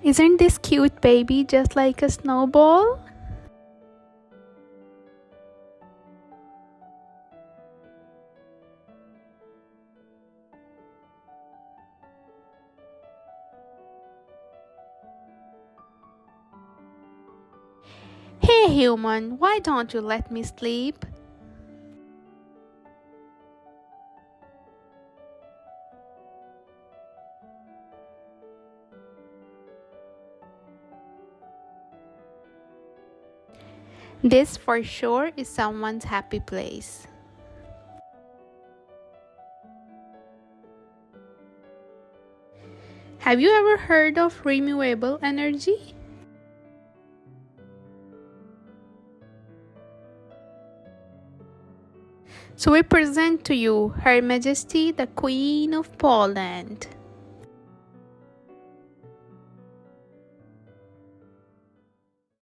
Isn't this cute baby just like a snowball? Hey human, why don't you let me sleep? This for sure is someone's happy place. Have you ever heard of renewable energy? So we present to you Her Majesty the Queen of Poland.